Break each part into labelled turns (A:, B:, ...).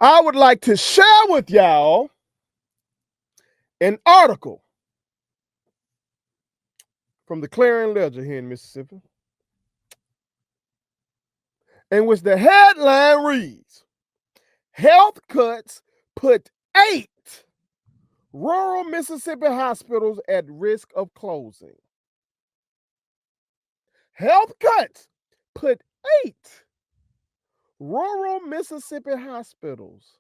A: I would like to share with y'all an article from the Clarion Ledger here in Mississippi, in which the headline reads, "Health cuts put 8 rural Mississippi hospitals at risk of closing." Health cuts put 8 rural Mississippi hospitals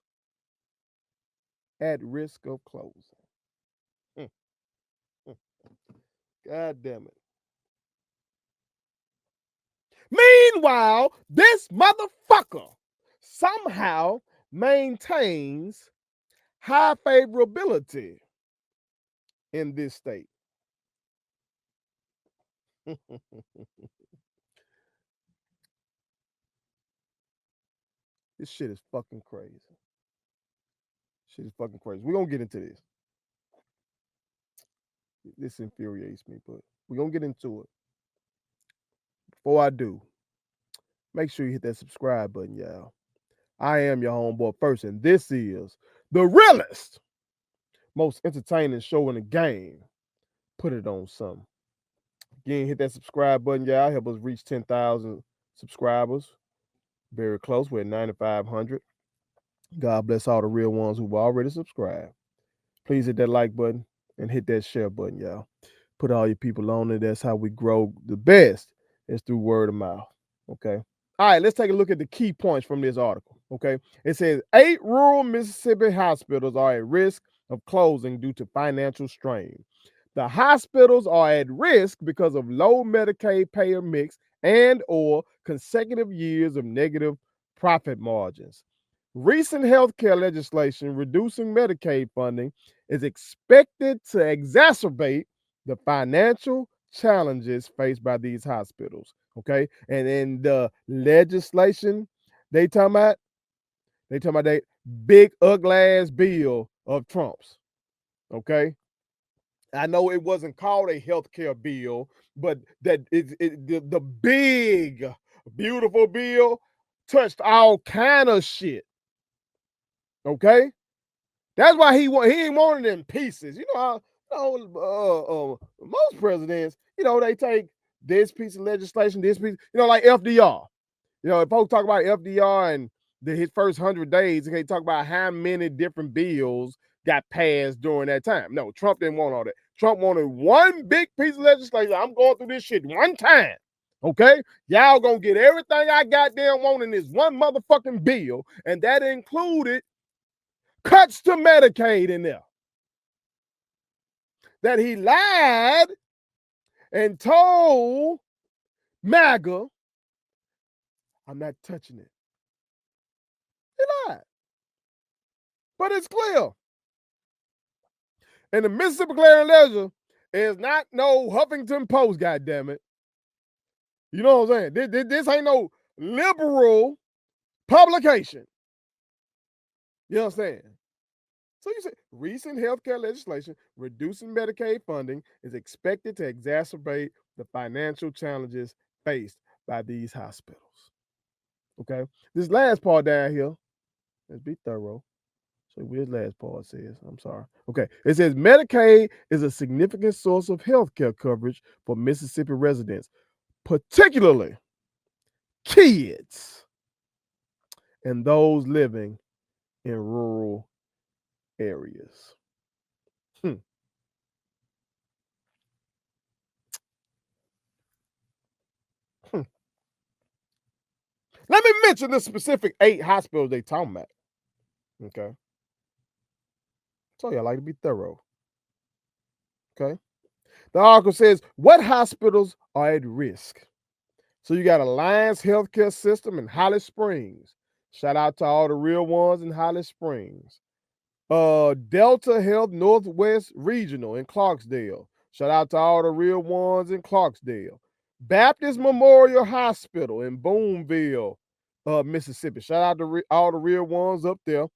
A: at risk of closing. God damn it. Meanwhile, this motherfucker somehow maintains high favorability in this state. This shit is fucking crazy. Shit is fucking crazy. We're gonna get into this. This infuriates me, but we're gonna get into it. Before I do, make sure you hit that subscribe button, y'all. I am your homeboy first, and this is the realest, most entertaining show in the game. Put it on something. Again, hit that subscribe button, y'all. Help us reach 10,000 subscribers. Very close. We're at 9,500. God bless all the real ones who've already subscribed. Please hit that like button and hit that share button, y'all. Put all your people on it. That's how we grow the best, is through word of mouth. Okay. All right, let's take a look at the key points from this article. Okay. It says 8 rural Mississippi hospitals are at risk of closing due to financial strain. The hospitals are at risk because of low Medicaid payer mix and or consecutive years of negative profit margins. Recent healthcare legislation reducing Medicaid funding is expected to exacerbate the financial challenges faced by these hospitals. Okay. And in the legislation they talking about that big ugly ass bill of Trump's. Okay. I know it wasn't called a healthcare bill, but that the big, beautiful bill touched all kind of shit. Okay, that's why he ain't wanted it in pieces. You know how most presidents, they take this piece of legislation, this piece, like FDR. If folks talk about FDR and his first 100 days, they talk about how many different bills got passed during that time. No, Trump didn't want all that. Trump wanted one big piece of legislation. I'm going through this shit one time. Okay? Y'all gonna get everything I goddamn want in this one motherfucking bill. And that included cuts to Medicaid in there. That he lied and told MAGA, I'm not touching it. He lied. But it's clear. And the Mississippi Clarion Ledger is not no Huffington Post, goddammit. You know what I'm saying? This ain't no liberal publication. You know what I'm saying? So you say recent healthcare legislation reducing Medicaid funding is expected to exacerbate the financial challenges faced by these hospitals. Okay. This last part down here, let's be thorough. So this last part says, I'm sorry. Okay. It says Medicaid is a significant source of healthcare coverage for Mississippi residents, particularly kids and those living in rural areas. Let me mention the specific 8 hospitals they talking about. Okay. So I like to be thorough. Okay. The article says, what hospitals are at risk? So you got Alliance Healthcare System in Holly Springs. Shout out to all the real ones in Holly Springs. Delta Health Northwest Regional in Clarksdale. Shout out to all the real ones in Clarksdale. Baptist Memorial Hospital in Boonville, Mississippi. Shout out to all the real ones up there.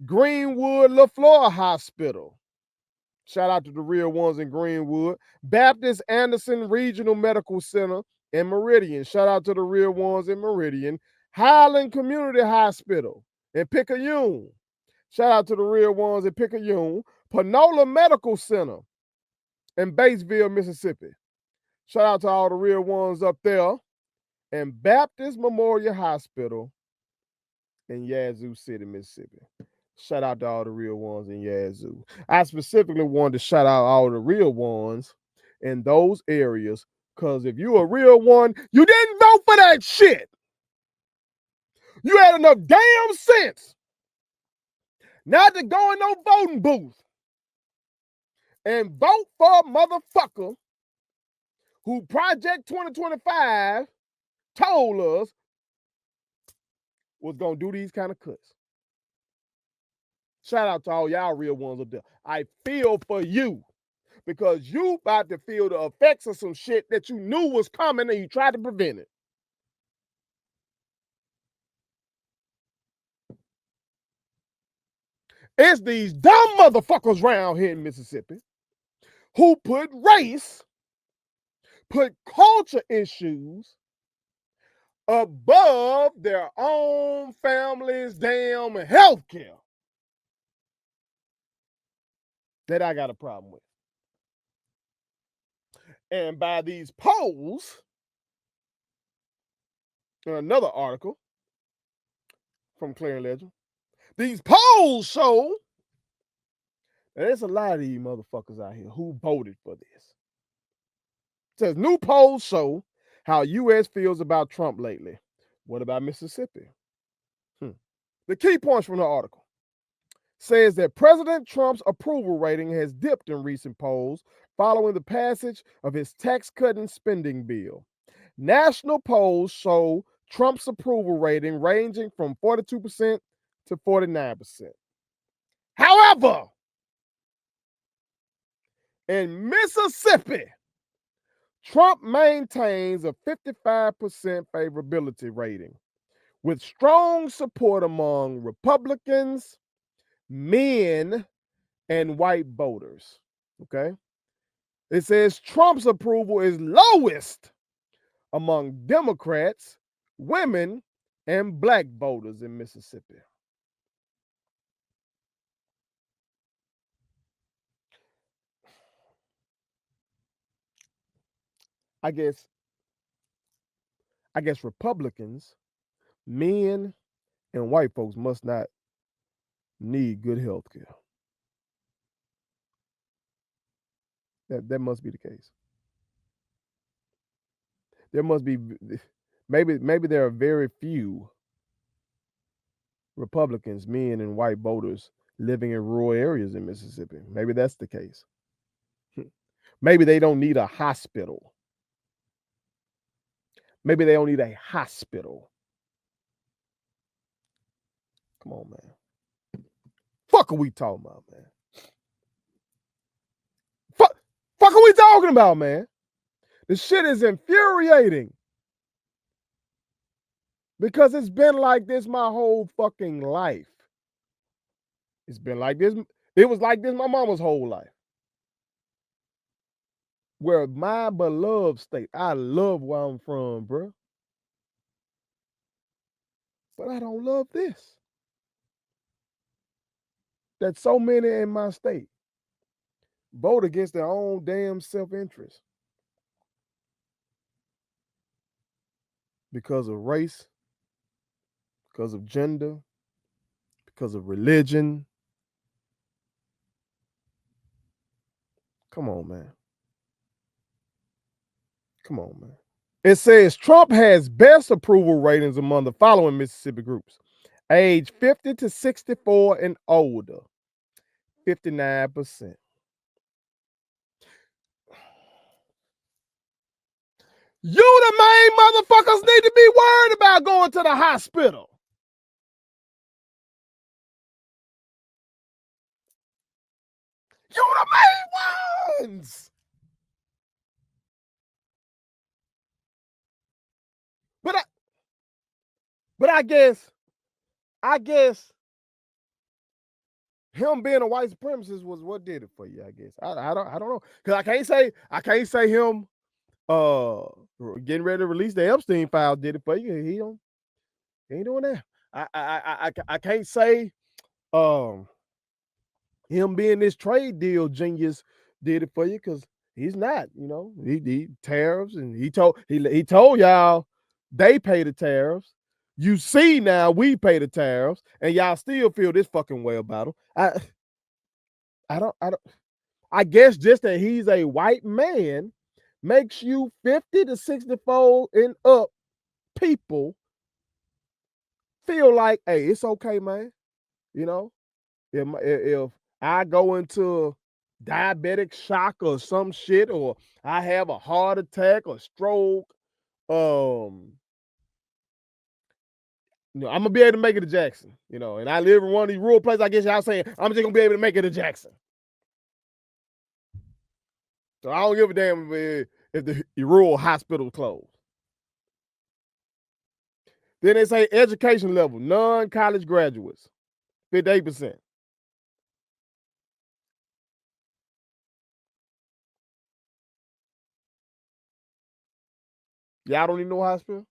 A: Greenwood LaFleur Hospital. Shout out to the real ones in Greenwood. Baptist Anderson Regional Medical Center in Meridian. Shout out to the real ones in Meridian. Highland Community Hospital in Picayune. Shout out to the real ones in Picayune, Panola Medical Center in Batesville, Mississippi. Shout out to all the real ones up there, and Baptist Memorial Hospital in Yazoo City, Mississippi. Shout out to all the real ones in Yazoo. I specifically wanted to shout out all the real ones in those areas, because if you a real one, you didn't vote for that shit. You had enough damn sense not to go in no voting booth and vote for a motherfucker who Project 2025 told us was gonna do these kind of cuts. Shout out to all y'all real ones up there. I feel for you, because you about to feel the effects of some shit that you knew was coming and you tried to prevent it. It's these dumb motherfuckers around here in Mississippi who put race, put culture issues above their own family's damn health care that I got a problem with. And by these polls, in another article from Clear Ledger, these polls show that there's a lot of these motherfuckers out here who voted for this. It says new polls show how U.S. feels about Trump lately. What about Mississippi? The key points from the article says that President Trump's approval rating has dipped in recent polls following the passage of his tax-cutting spending bill. National polls show Trump's approval rating ranging from 42% to 49%. However, in Mississippi, Trump maintains a 55% favorability rating, with strong support among Republicans, men, and white voters. Okay? It says Trump's approval is lowest among Democrats, women, and black voters in Mississippi. I guess Republicans, men, and white folks must not need good health care. That must be the case. There must be, maybe there are very few Republicans, men, and white voters living in rural areas in Mississippi. Maybe that's the case. Maybe they don't need a hospital. Maybe they don't need a hospital. Come on, man. Fuck are we talking about, man? Fuck are we talking about, man? This shit is infuriating. Because it's been like this my whole fucking life. It's been like this. It was like this my mama's whole life. Where my beloved state, I love where I'm from, bro. But I don't love this. That so many in my state vote against their own damn self-interest because of race, because of gender, because of religion. Come on, man. Come on, man. It says Trump has best approval ratings among the following Mississippi groups: age 50 to 64 and older, 59%. You the main motherfuckers need to be worried about going to the hospital. You the main ones. But I guess him being a white supremacist was what did it for you. I guess I don't know, because I can't say him getting ready to release the Epstein file did it for you. He ain't doing that. I can't say him being this trade deal genius did it for you because he's not, he tariffs, and he told y'all they pay the tariffs. You see now we pay the tariffs, and y'all still feel this fucking way about him. I guess just that he's a white man makes you 50 to 64 and up people feel like, hey, it's okay, man. If I go into diabetic shock or some shit, or I have a heart attack or stroke, I'm gonna be able to make it to Jackson, and I live in one of these rural places. I guess y'all saying I'm just gonna be able to make it to Jackson. So I don't give a damn if the rural hospital closed. Then they say education level, non-college graduates, 58%. Y'all don't even know hospital?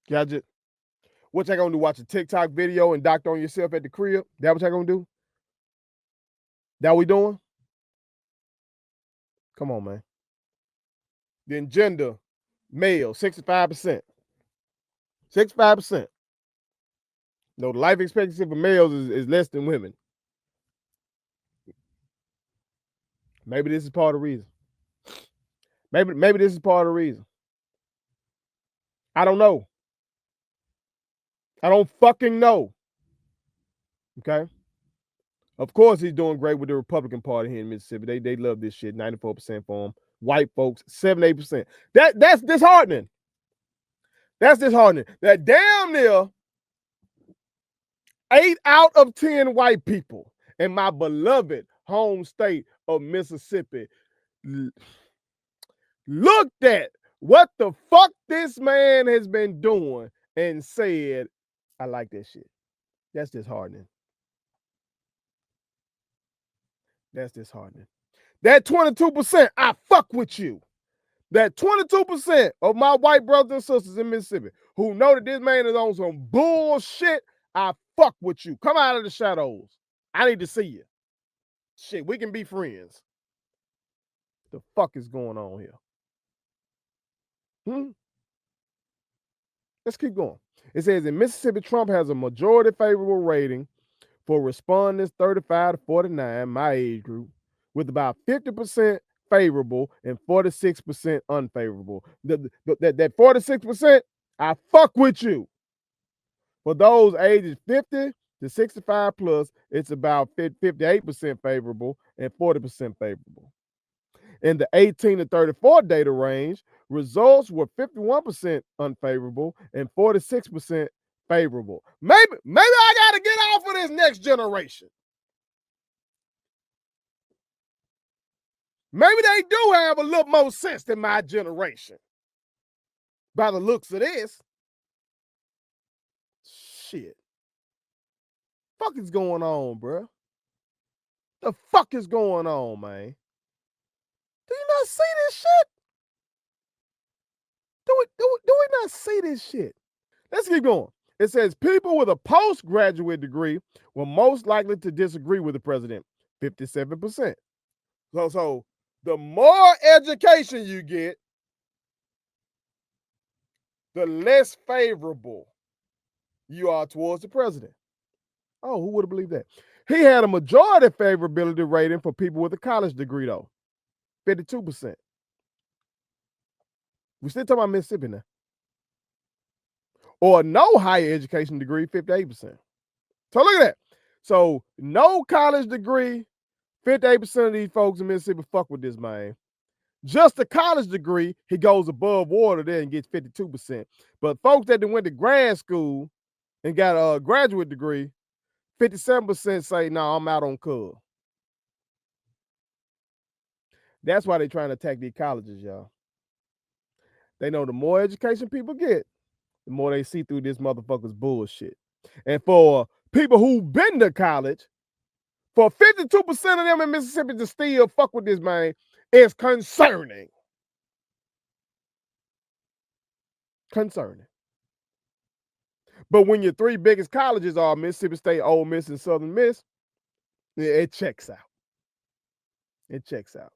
A: Y'all just, what y'all gonna do? Watch a TikTok video and doctor on yourself at the crib? That what y'all gonna do? That we doing? Come on, man. Then gender, male, 65%. 65%. No, the life expectancy for males is less than women. Maybe this is part of the reason. Maybe this is part of the reason. I don't know. I don't fucking know. Okay. Of course, he's doing great with the Republican Party here in Mississippi. They love this shit. 94% for him. White folks, 78%. That's disheartening. That's disheartening. That damn near 8 out of 10 white people in my beloved home state of Mississippi looked at what the fuck this man has been doing and said, I like that shit. That's disheartening. That's disheartening. That 22%, I fuck with you. That 22% of my white brothers and sisters in Mississippi who know that this man is on some bullshit, I fuck with you. Come out of the shadows. I need to see you. Shit, we can be friends. The fuck is going on here? Let's keep going. It says in Mississippi, Trump has a majority favorable rating for respondents 35 to 49, my age group, with about 50% favorable and 46% unfavorable. That 46%, I fuck with you. For those ages 50 to 65 plus, it's about 58% favorable and 40% favorable. In the 18 to 34 data range, results were 51% unfavorable and 46% favorable. Maybe I got to get off of this next generation. Maybe they do have a little more sense than my generation. By the looks of this. Shit. Fuck is going on, bro? The fuck is going on, man? Do you not see this shit? Do we not see this shit? Let's keep going. It says people with a postgraduate degree were most likely to disagree with the president, 57%. So the more education you get, the less favorable you are towards the president. Oh, who would have believed that? He had a majority favorability rating for people with a college degree, though, 52%. We still talking about Mississippi now. Or no higher education degree, 58%. So look at that. So no college degree, 58% of these folks in Mississippi fuck with this man. Just a college degree, he goes above water there and gets 52%. But folks that went to grad school and got a graduate degree, 57% say, no, I'm out on cub. That's why they're trying to attack these colleges, y'all. They know the more education people get, the more they see through this motherfucker's bullshit. And for people who've been to college, for 52% of them in Mississippi to still fuck with this man is concerning. Concerning. But when your three biggest colleges are Mississippi State, Ole Miss, and Southern Miss, it checks out. It checks out.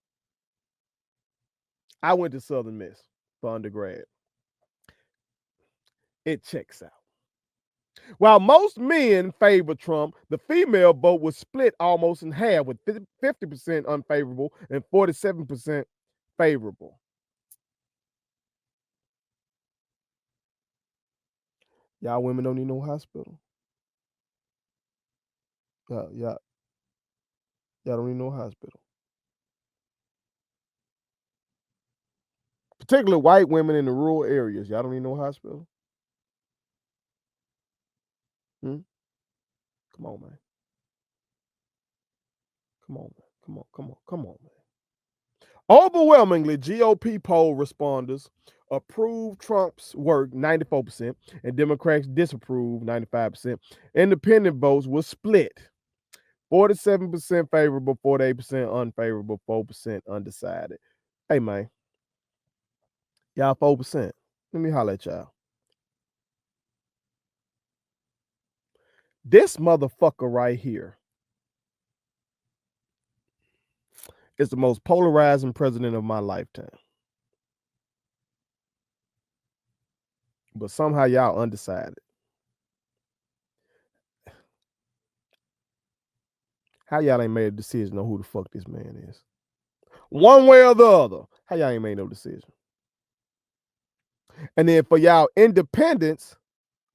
A: I went to Southern Miss for undergrad. It checks out. While most men favor Trump, the female vote was split almost in half, with 50% unfavorable and 47% favorable. Y'all women don't need no hospital. Y'all don't need no hospital. Particularly white women in the rural areas. Y'all don't need no hospital. Come on, man. Come on, man. Overwhelmingly, GOP poll responders approved Trump's work 94%, and Democrats disapproved 95%. Independent votes were split 47% favorable, 48% unfavorable, 4% undecided. Hey, man, y'all 4%. Let me holler at y'all. This motherfucker right here is the most polarizing president of my lifetime. But somehow y'all undecided. How y'all ain't made a decision on who the fuck this man is? One way or the other. How y'all ain't made no decision? And then for y'all independents,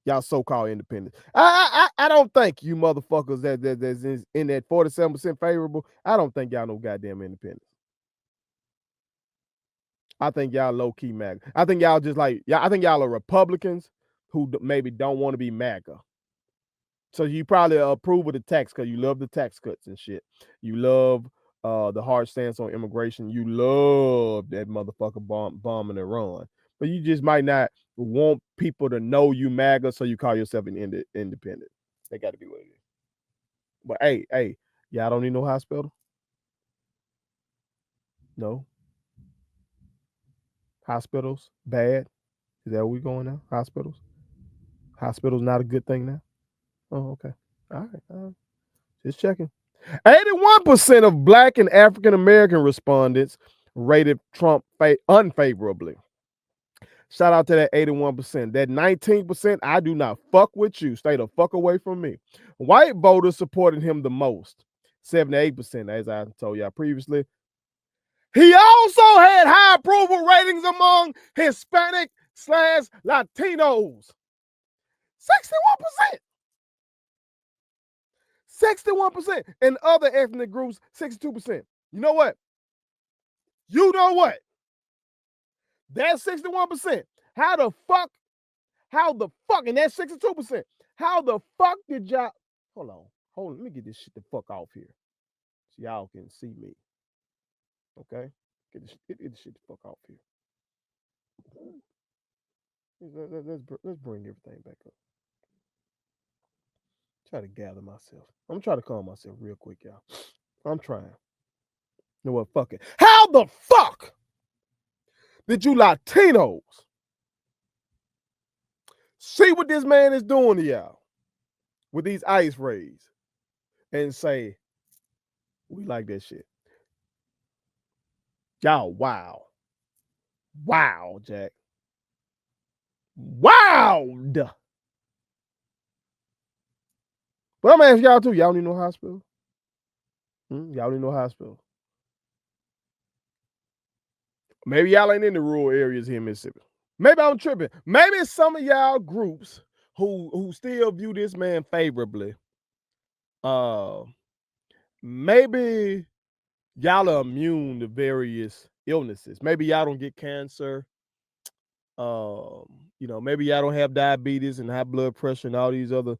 A: y'all so-called independents, I don't think you motherfuckers that's in that 47% favorable, I don't think y'all no goddamn independents. I think y'all low-key MAGA. I think y'all just like, I think y'all are Republicans who maybe don't want to be MAGA. So you probably approve of the tax because you love the tax cuts and shit. You love the hard stance on immigration. You love that motherfucker bombing Iran. But you just might not want people to know you MAGA, so you call yourself an independent. That got to be what it is. But hey, y'all don't need no hospital? No. Hospitals, bad? Is that where we going now? Hospitals? Hospitals not a good thing now? Oh, okay. All right. Just checking. 81% of Black and African American respondents rated Trump unfavorably. Shout out to that 81%. That 19%, I do not fuck with you. Stay the fuck away from me. White voters supported him the most. 78%, as I told y'all previously. He also had high approval ratings among Hispanic / Latinos. 61%. 61%. And other ethnic groups, 62%. You know what? That's 61%. How the fuck, and that's 62%. How the fuck did y'all, hold on, let me get this shit the fuck off here so y'all can see me. Okay? Get this shit the fuck off here. Let's bring everything back up. Try to gather myself. I'm trying to calm myself real quick, y'all. I'm trying. You know what? Fuck it. How the fuck did you Latinos see what this man is doing to y'all with these ice raids and say, we like that shit? Y'all, wow. Wow, Jack. Wowed. But I'm asking y'all too. Y'all need no hospital? Y'all need no hospital. Maybe y'all ain't in the rural areas here in Mississippi. Maybe I'm tripping. Maybe some of y'all groups who still view this man favorably. Maybe y'all are immune to various illnesses. Maybe y'all don't get cancer. Maybe y'all don't have diabetes and high blood pressure and all these other,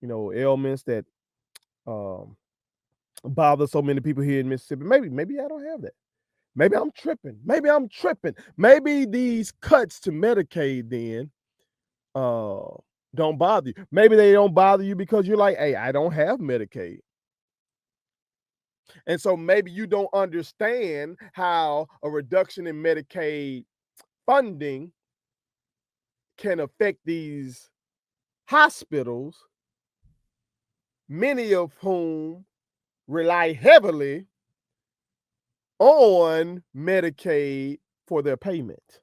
A: ailments that bother so many people here in Mississippi. Maybe y'all don't have that. Maybe I'm tripping. Maybe these cuts to Medicaid then don't bother you. Maybe they don't bother you because you're like, hey, I don't have Medicaid. And so maybe you don't understand how a reduction in Medicaid funding can affect these hospitals, many of whom rely heavily on Medicaid for their payment.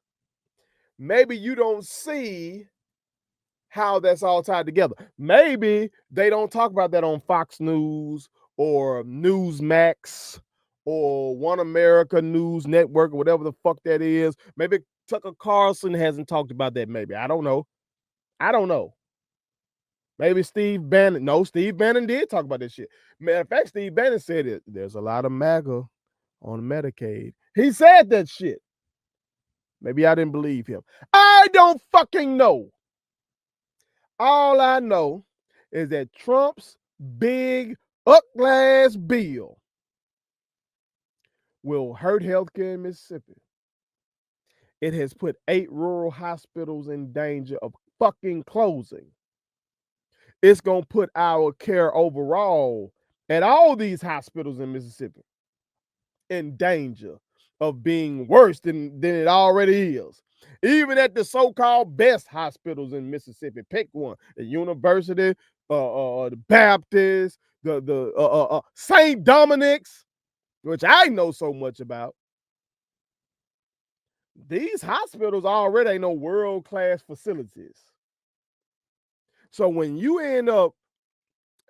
A: Maybe you don't see how that's all tied together. Maybe they don't talk about that on Fox News or Newsmax or One America News Network or whatever the fuck that is. Maybe Tucker Carlson hasn't talked about that. Maybe. I don't know. I don't know. Maybe Steve Bannon. No, Steve Bannon did talk about this shit. Matter of fact, Steve Bannon said it. There's a lot of MAGA on Medicaid. He said that shit. Maybe I didn't believe him. I don't fucking know. All I know is that Trump's big up-glass bill will hurt healthcare in Mississippi. It has put 8 rural hospitals in danger of fucking closing. It's going to put our care overall at all these hospitals in Mississippi in danger of being worse than it already is. Even at the so-called best hospitals in Mississippi, pick one: the University, the Baptist, the St. Dominic's, which I know so much about. These hospitals already ain't no world-class facilities. So when you end up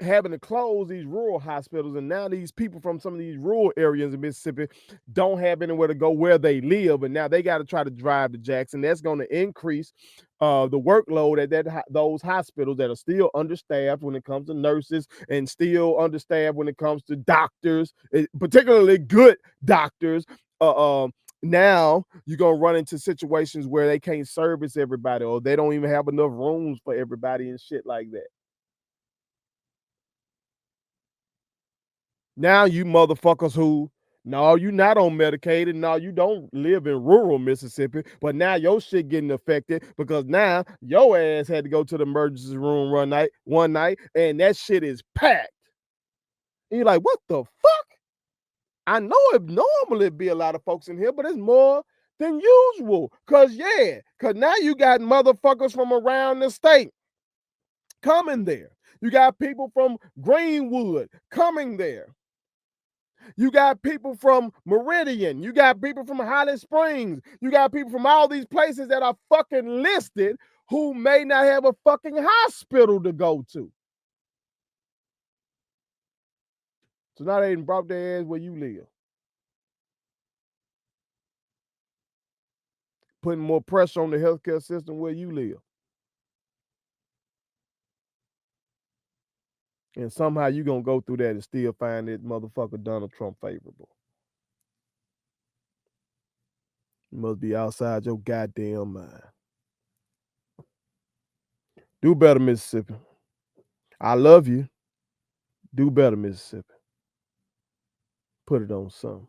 A: having to close these rural hospitals, and now these people from some of these rural areas in Mississippi don't have anywhere to go where they live, and now they got to try to drive to Jackson. That's going to increase the workload at those hospitals that are still understaffed when it comes to nurses and still understaffed when it comes to doctors, particularly good doctors. Now you're going to run into situations where they can't service everybody, or they don't even have enough rooms for everybody and shit like that. Now you motherfuckers who, no, you not on Medicaid, and no, you don't live in rural Mississippi, but now your shit getting affected because now your ass had to go to the emergency room one night, and that shit is packed. And you're like, what the fuck? I know it normally be a lot of folks in here, but it's more than usual. Cause now you got motherfuckers from around the state coming there. You got people from Greenwood coming there. You got people from Meridian. You got people from Holly Springs. You got people from all these places that are fucking listed who may not have a fucking hospital to go to. So now they done brought their ass where you live. Putting more pressure on the healthcare system where you live. And somehow you gonna go through that and still find that motherfucker Donald Trump favorable. You must be outside your goddamn mind. Do better, Mississippi. I love you. Do better, Mississippi. Put it on something.